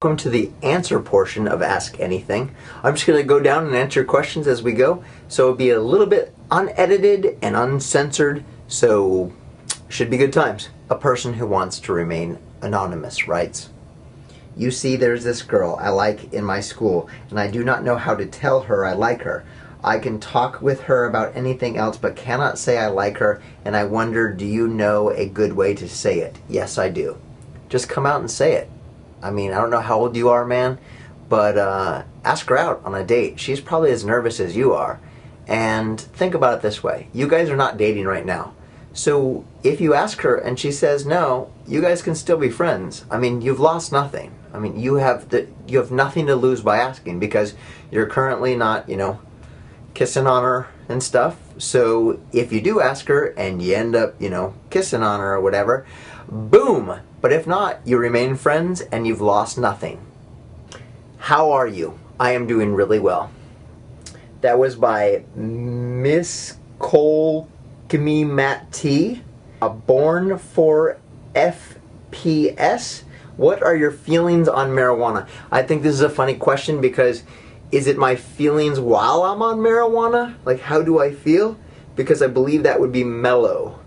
Welcome to the answer portion of Ask Anything. I'm just going to go down and answer questions as we go, so it'll be a little bit unedited and uncensored, so should be good times. A person who wants to remain anonymous writes, "You see, there's this girl I like in my school, and I do not know how to tell her I like her. I can talk with her about anything else, but cannot say I like her, and I wonder, do you know a good way to say it?" Yes, I do. Just come out and say it. I mean, I don't know how old you are, man, but ask her out on a date. She's probably as nervous as you are. And think about it this way. You guys are not dating right now. So if you ask her and she says no, you guys can still be friends. I mean, you've lost nothing. I mean, you have nothing to lose by asking, because you're currently not, kissing on her and stuff. So if you do ask her and you end up, kissing on her or whatever, boom! But if not, you remain friends and you've lost nothing. How are you? I am doing really well. That was by Miss Cole Gimme Matt T. Born for FPS. What are your feelings on marijuana? I think this is a funny question, because is it my feelings while I'm on marijuana? Like, how do I feel? Because I believe that would be mellow.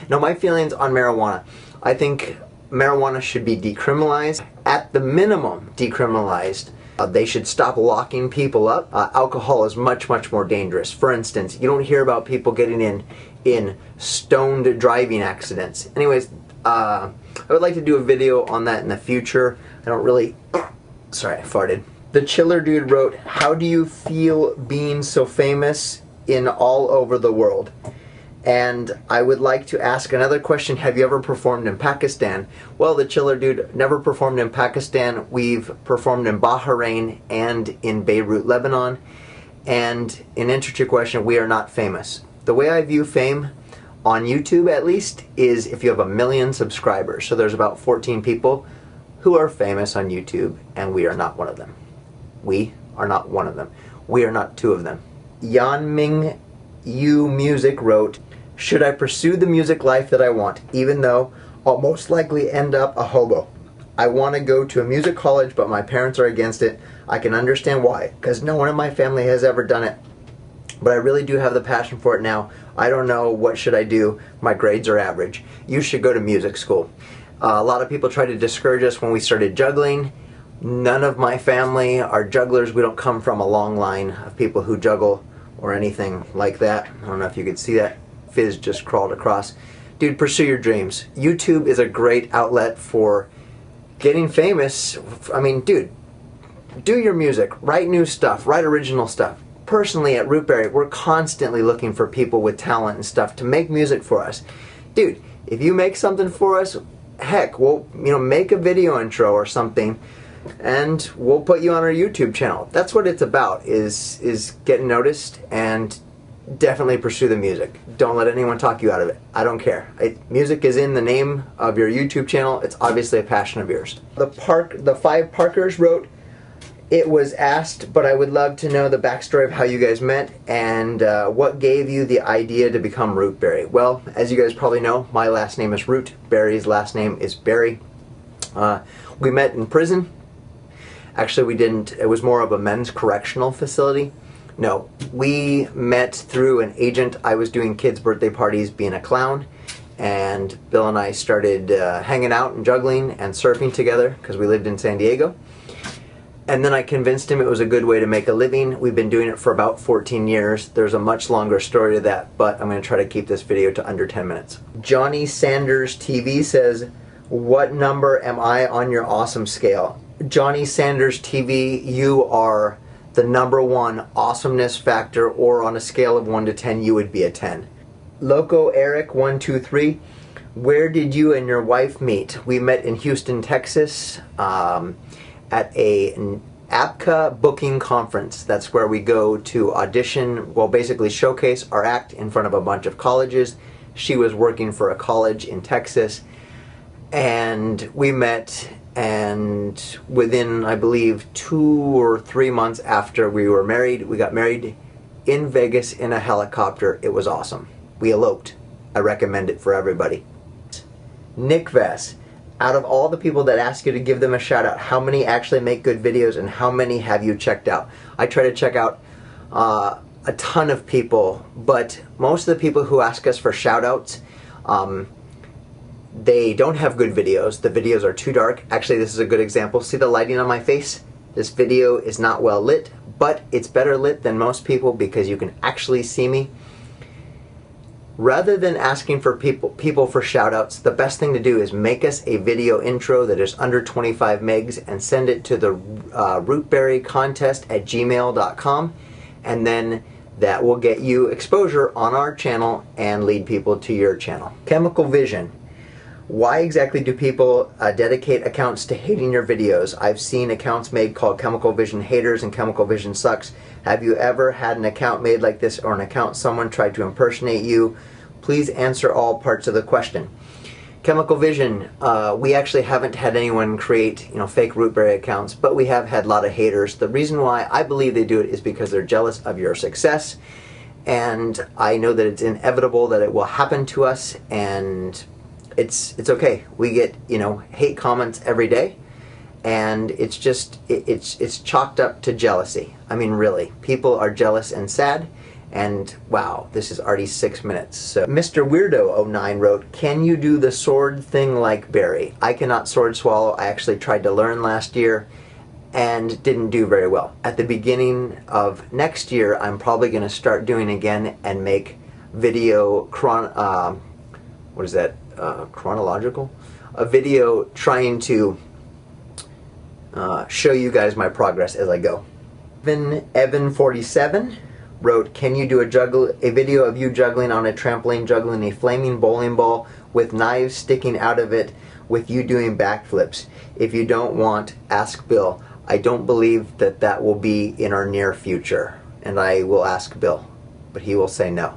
No, my feelings on marijuana. I think marijuana should be decriminalized. At the minimum, decriminalized. They should stop locking people up. Alcohol is much, much more dangerous. For instance, you don't hear about people getting in stoned driving accidents. Anyways, I would like to do a video on that in the future. I don't really... Sorry, I farted. The Chiller Dude wrote, "How do you feel being so famous in all over the world?" And I would like to ask another question. Have you ever performed in Pakistan? Well, the Chiller Dude never performed in Pakistan. We've performed in Bahrain and in Beirut, Lebanon. And in answer to your question, we are not famous. The way I view fame, on YouTube at least, is if you have 1 million subscribers. So there's about 14 people who are famous on YouTube, and we are not one of them. We are not one of them. We are not two of them. Yanming Yu Music wrote, "Should I pursue the music life that I want, even though I'll most likely end up a hobo? I want to go to a music college, but my parents are against it. I can understand why, because no one in my family has ever done it. But I really do have the passion for it now. I don't know, what should I do? My grades are average." You should go to music school. A lot of people try to discourage us when we started juggling. None of my family are jugglers. We don't come from a long line of people who juggle or anything like that. I don't know if you could see that. Fizz just crawled across. Dude, pursue your dreams. YouTube is a great outlet for getting famous. I mean, dude, do your music. Write new stuff. Write original stuff. Personally, at Rootberry, we're constantly looking for people with talent and stuff to make music for us. Dude, if you make something for us, heck, we'll, make a video intro or something, and we'll put you on our YouTube channel. That's what it's about, is getting noticed, and definitely pursue the music. Don't let anyone talk you out of it. I don't care. Music is in the name of your YouTube channel. It's obviously a passion of yours. The 5 Parkers wrote, "It was asked, but I would love to know the backstory of how you guys met, and what gave you the idea to become Rootberry." Well, as you guys probably know, my last name is Root. Barry's last name is Barry. We met in prison. Actually, we didn't. It was more of a men's correctional facility. No, we met through an agent. I was doing kids' birthday parties being a clown, and Bill and I started hanging out and juggling and surfing together because we lived in San Diego. And then I convinced him it was a good way to make a living. We've been doing it for about 14 years. There's a much longer story to that, but I'm going to try to keep this video to under 10 minutes. Johnny Sanders TV says, "What number am I on your awesome scale?" Johnny Sanders TV, you are the #1 awesomeness factor, or on a scale of 1 to 10, you would be a 10. Loco Eric 123, "Where did you and your wife meet?" We met in Houston, Texas, at a APCA booking conference. That's where we go to audition, well, basically showcase our act in front of a bunch of colleges. She was working for a college in Texas, and we met, and within, I believe, 2 or 3 months after we were married, we got married in Vegas in a helicopter. It was awesome. We eloped. I recommend it for everybody. Nick Vess, Out of all the people that ask you to give them a shout out, how many actually make good videos and how many have you checked out? I try to check out a ton of people, but most of the people who ask us for shout outs, they don't have good videos. The videos are too dark. Actually, this is a good example. See the lighting on my face? This video is not well lit, but it's better lit than most people because you can actually see me. Rather than asking for people for shoutouts, the best thing to do is make us a video intro that is under 25 megs and send it to the rootberrycontest@gmail.com, and then that will get you exposure on our channel and lead people to your channel. Chemical Vision. Why exactly do people dedicate accounts to hating your videos? I've seen accounts made called Chemical Vision Haters and Chemical Vision Sucks. Have you ever had an account made like this, or an account someone tried to impersonate you? Please answer all parts of the question. Chemical Vision, we actually haven't had anyone create fake Rootberry accounts, but we have had a lot of haters. The reason why I believe they do it is because they're jealous of your success, and I know that it's inevitable that it will happen to us, and it's okay. We get hate comments every day, and it's just it's chalked up to jealousy. I mean, really, people are jealous and sad. And wow, this is already 6 minutes. So Mr. Weirdo 09 wrote, "Can you do the sword thing like Barry? I cannot sword swallow. I actually tried to learn last year and didn't do very well. At the beginning of next year, I'm probably going to start doing again and make video chronological? A video trying to show you guys my progress as I go." Evan47 wrote, "Can you do a video of you juggling on a trampoline, juggling a flaming bowling ball with knives sticking out of it with you doing backflips? If you don't want, ask Bill. I don't believe that will be in our near future." And I will ask Bill, but he will say no.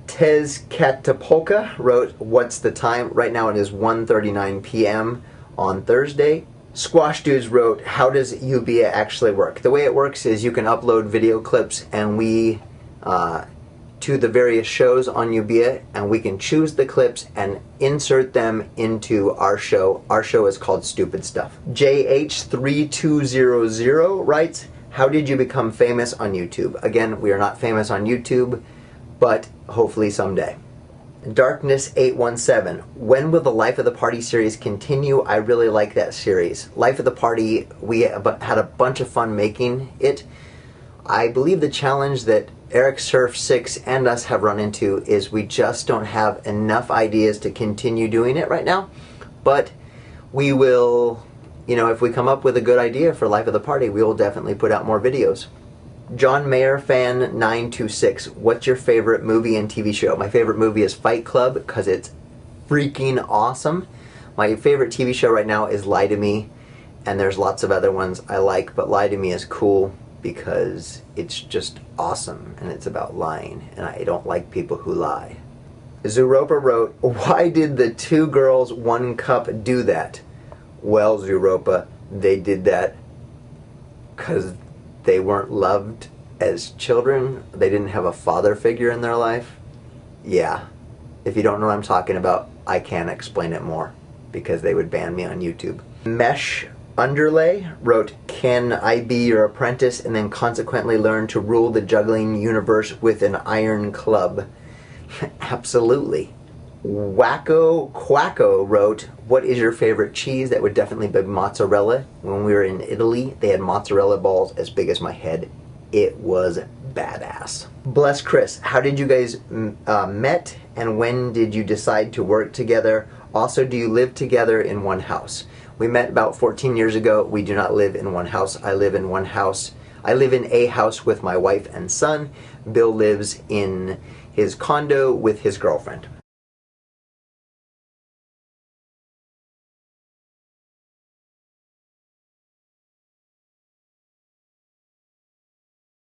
Tez Katapolka wrote, "What's the time?" Right now it is 1:39 p.m. on Thursday. Squash Dudes wrote, "How does Ubia actually work?" The way it works is you can upload video clips and we to the various shows on Ubia, and we can choose the clips and insert them into our show. Our show is called Stupid Stuff. JH3200 writes, "How did you become famous on YouTube?" Again, we are not famous on YouTube, but hopefully someday. Darkness817, "When will the Life of the Party series continue? I really like that series." Life of the Party, we had a bunch of fun making it. I believe the challenge that Eric Surf 6 and us have run into is we just don't have enough ideas to continue doing it right now. But we will, if we come up with a good idea for Life of the Party, we will definitely put out more videos. John Mayer Fan 926, "What's your favorite movie and TV show?" My favorite movie is Fight Club because it's freaking awesome. My favorite TV show right now is Lie to Me, and there's lots of other ones I like, but Lie to Me is cool because it's just awesome and it's about lying, and I don't like people who lie. Zuropa wrote, "Why did the 2 girls 1 cup do that?" Well, Zuropa, they did that because they weren't loved as children. They didn't have a father figure in their life. Yeah. If you don't know what I'm talking about, I can't explain it more because they would ban me on YouTube. Mesh Underlay wrote, "Can I be your apprentice and then consequently learn to rule the juggling universe with an iron club?" Absolutely. Wacko Quacko wrote, "What is your favorite cheese?" That would definitely be mozzarella. When we were in Italy, they had mozzarella balls as big as my head. It was badass. Bless Chris, "How did you guys met and when did you decide to work together? Also, do you live together in one house?" We met about 14 years ago. We do not live in one house. I live in one house. I live in a house with my wife and son. Bill lives in his condo with his girlfriend.